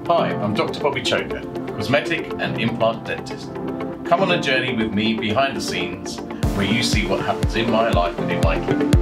Hi, I'm Dr. Bobby Chokker, cosmetic and implant dentist. Come on a journey with me behind the scenes, where you see what happens in my life and in my clinic.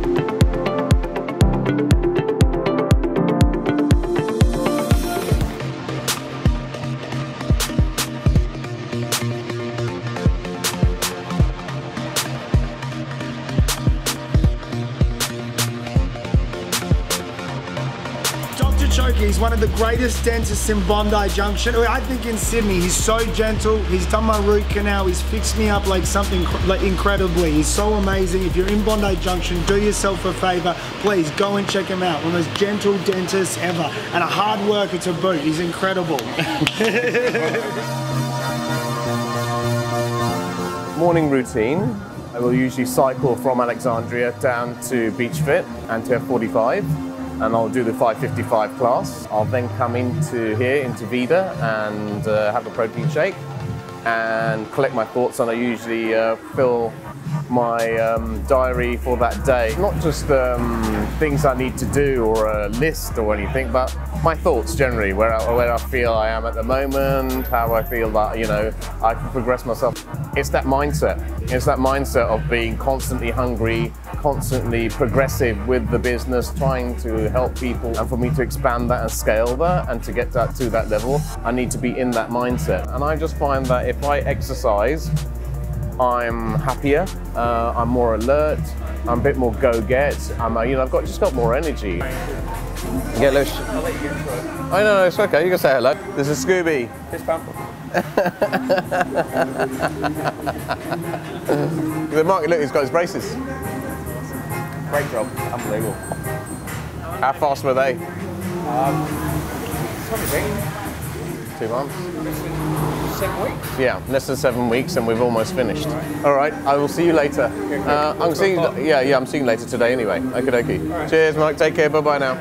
Chokker, he's one of the greatest dentists in Bondi Junction. I think in Sydney. He's so gentle. He's done my root canal. He's fixed me up like something incredibly. He's so amazing. If you're in Bondi Junction, do yourself a favor. Please go and check him out. One of the most gentle dentists ever, and a hard worker to boot. He's incredible. Morning routine. I will usually cycle from Alexandria down to Beachfit and to F45. And I'll do the 5:55 class. I'll then come into here, into Vida, and have a protein shake and collect my thoughts. And I usually fill my diary for that day. Not just things I need to do or a list or anything, but my thoughts generally, where I feel I am at the moment, how I feel that, you know, I can progress myself. It's that mindset. It's that mindset of being constantly hungry, constantly progressive with the business, trying to help people. And for me to expand that and scale that and to get that to that level, I need to be in that mindset. And I just find that if I exercise, I'm happier, I'm more alert, I'm a bit more go-get. I've got more energy. Get loose. I'll let you get into it. Oh no, it's okay. You can say hello. This is Scooby. Fist bump. The market, look, he's got his braces. Great job. Unbelievable. How fast were they? Something. 2 months. 7 weeks? Yeah, less than 7 weeks, and we've almost finished. All right, I will see you later. I'm seeing. I'm seeing you later today anyway. Okie dokie. Right. Cheers, Mark. Take care. Bye bye now.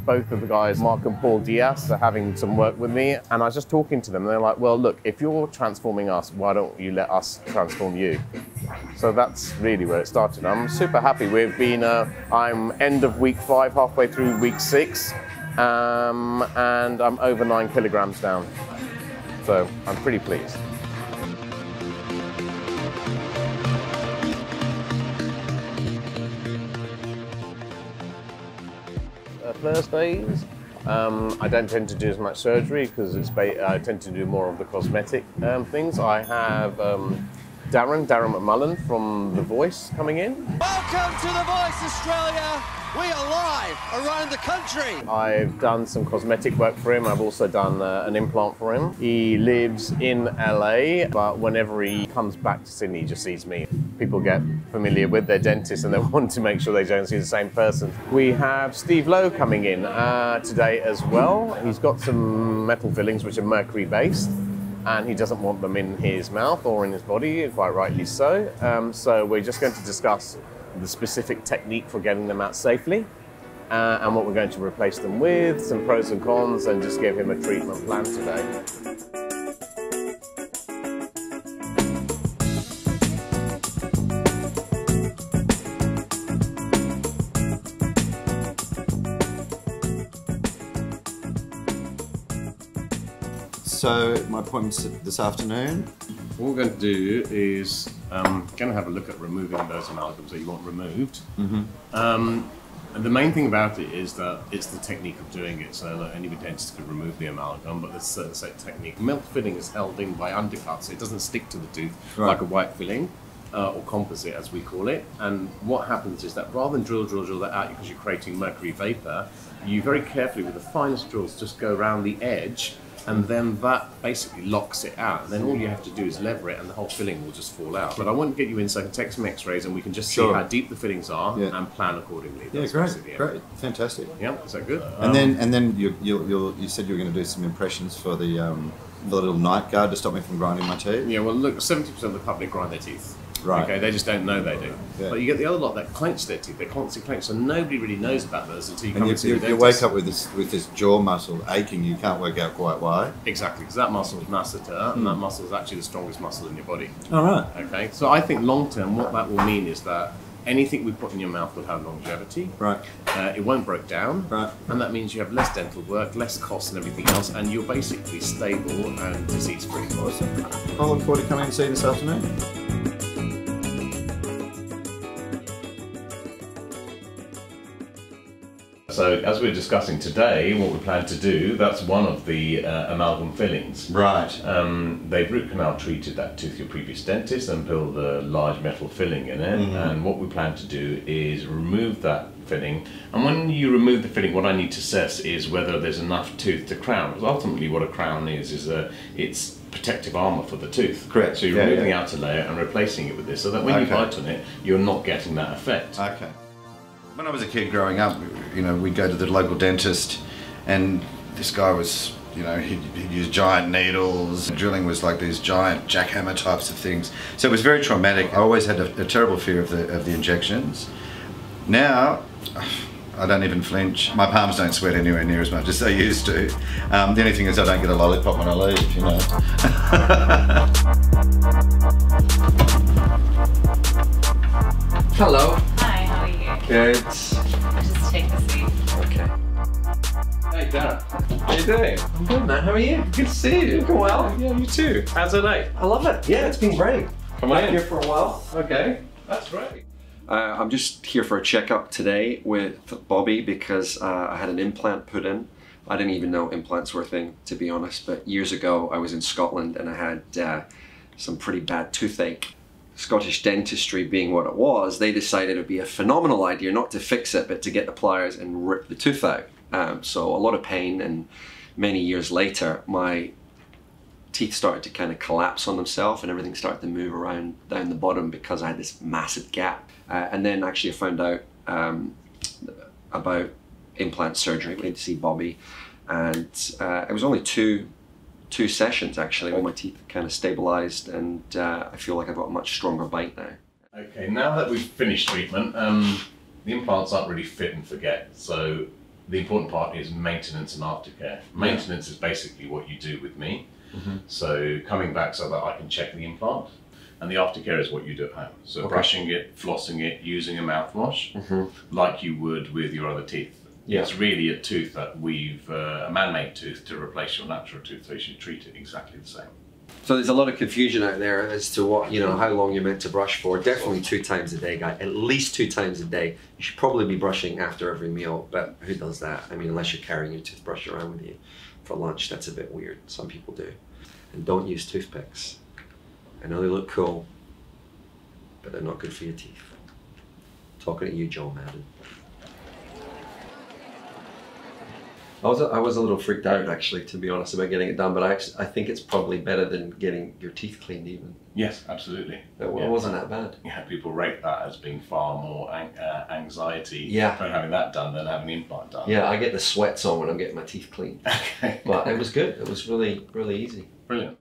Both of the guys, Mark and Paul Diaz, are having some work with me, and I was just talking to them, and they're like, well, look, if you're transforming us, why don't you let us transform you? So that's really where it started. I'm super happy. We've been, I'm end of week 5, halfway through week 6, and I'm over 9 kilograms down. So I'm pretty pleased. Thursdays, I don't tend to do as much surgery because I tend to do more of the cosmetic things. I have Darren McMullen from The Voice coming in. Welcome to The Voice Australia. We are live around the country. I've done some cosmetic work for him. I've also done an implant for him. He lives in LA, but whenever he comes back to Sydney, he just sees me. People get familiar with their dentist and they want to make sure they don't see the same person. We have Steve Lowe coming in today as well. He's got some metal fillings which are mercury based, and he doesn't want them in his mouth or in his body, quite rightly so. So we're just going to discuss the specific technique for getting them out safely and what we're going to replace them with, some pros and cons, and just give him a treatment plan today. So my appointment's this afternoon. What we're going to do is going to have a look at removing those amalgams that you want removed. And the main thing about it is that it's the technique of doing it. So that any dentist could remove the amalgam, but there's a certain technique. Milk filling is held in by undercuts. It doesn't stick to the tooth like a white filling or composite, as we call it. And what happens is that rather than drill that out because you're creating mercury vapor, you very carefully with the finest drills just go around the edge, and then that basically locks it out. And then all you have to do is lever it and the whole filling will just fall out. But I want to get you in so I can take some x-rays and we can just see how deep the fillings are and plan accordingly. Yeah, great, fantastic. Yeah, is that good? And then you said you were going to do some impressions for the little night guard to stop me from grinding my teeth? Yeah, well look, 70% of the public grind their teeth. Right. Okay, they just don't know they do. Yeah. But you get the other lot that clench their teeth, they constantly clench, so nobody really knows about those until you come and see the dentist. You wake up with this jaw muscle aching, you can't work out quite why. Exactly, because that muscle is masseter, and that muscle is actually the strongest muscle in your body. All right. Okay, so I think long term what that will mean is that anything we put in your mouth will have longevity. Right. It won't break down. Right. And that means you have less dental work, less costs and everything else, and you're basically stable and disease-free. Awesome. I look forward to coming and see you this afternoon. So, as we're discussing today, what we plan to do, that's one of the amalgam fillings. Right. They've root canal treated that tooth, your previous dentist, and built a large metal filling in it. And what we plan to do is remove that filling. And when you remove the filling, what I need to assess is whether there's enough tooth to crown. Because ultimately what a crown is it's protective armour for the tooth. Correct. So you're removing the outer layer and replacing it with this, so that when you bite on it, you're not getting that effect. Okay. When I was a kid growing up, you know, we'd go to the local dentist, and this guy was, you know, he'd use giant needles. Drilling was like these giant jackhammer types of things. So it was very traumatic. I always had a terrible fear of the injections. Now, I don't even flinch. My palms don't sweat anywhere near as much as they used to. The only thing is I don't get a lollipop when I leave, you know. Hello. Hi, how are you? Good. Just take the seat. Okay. Hey Darren, how you doing? I'm good, man. How are you? Good to see you. Looking well. Yeah, you too. How's LA? I love it. Yeah, it's been great. Come on Been in. here for a while. Okay, that's great. I'm just here for a checkup today with Bobby because I had an implant put in. I didn't even know implants were a thing, to be honest, but years ago I was in Scotland and I had some pretty bad toothache. Scottish Dentistry being what it was, they decided it would be a phenomenal idea not to fix it, but to get the pliers and rip the tooth out. So a lot of pain, and many years later, my teeth started to kind of collapse on themselves and everything started to move around down the bottom because I had this massive gap. And then actually I found out about implant surgery. I went to see Bobby, and it was only two sessions actually. All my teeth kind of stabilized, and I feel like I've got a much stronger bite now. Okay, now that we've finished treatment, the implants aren't really fit and forget. So the important part is maintenance and aftercare. Maintenance is basically what you do with me. So coming back so that I can check the implant. And the aftercare is what you do at home. So brushing it, flossing it, using a mouthwash, like you would with your other teeth. It's really a tooth that we've, a man-made tooth to replace your natural tooth, so you should treat it exactly the same. So there's a lot of confusion out there as to what, you know, how long you're meant to brush for. Definitely 2 times a day, guy. At least 2 times a day. You should probably be brushing after every meal, but who does that? I mean, unless you're carrying your toothbrush around with you for lunch, that's a bit weird. Some people do. And don't use toothpicks. I know they look cool, but they're not good for your teeth. Talking to you, Joe Madden. I was a little freaked out actually, to be honest, about getting it done, but I think it's probably better than getting your teeth cleaned even. Yes, absolutely. It wasn't that bad. Yeah, people rate that as being far more anxiety for having that done than having the implant done. Yeah, I get the sweats on when I'm getting my teeth cleaned. Okay. But it was good. It was really, really easy. Brilliant.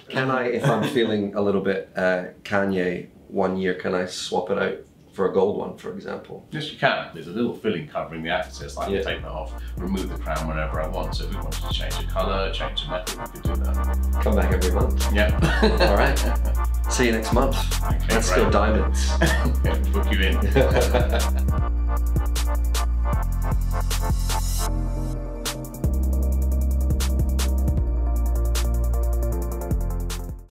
Can I, if I'm feeling a little bit Kanye 1 year, can I swap it out for a gold one, for example? Yes, you can. There's a little filling covering the access. I can take that off, remove the crown whenever I want. So if we wanted to change the colour, change the metal, we could do that. Come back every month. Yeah. All right. See you next month. Okay, Let's great. go diamonds. Book you in.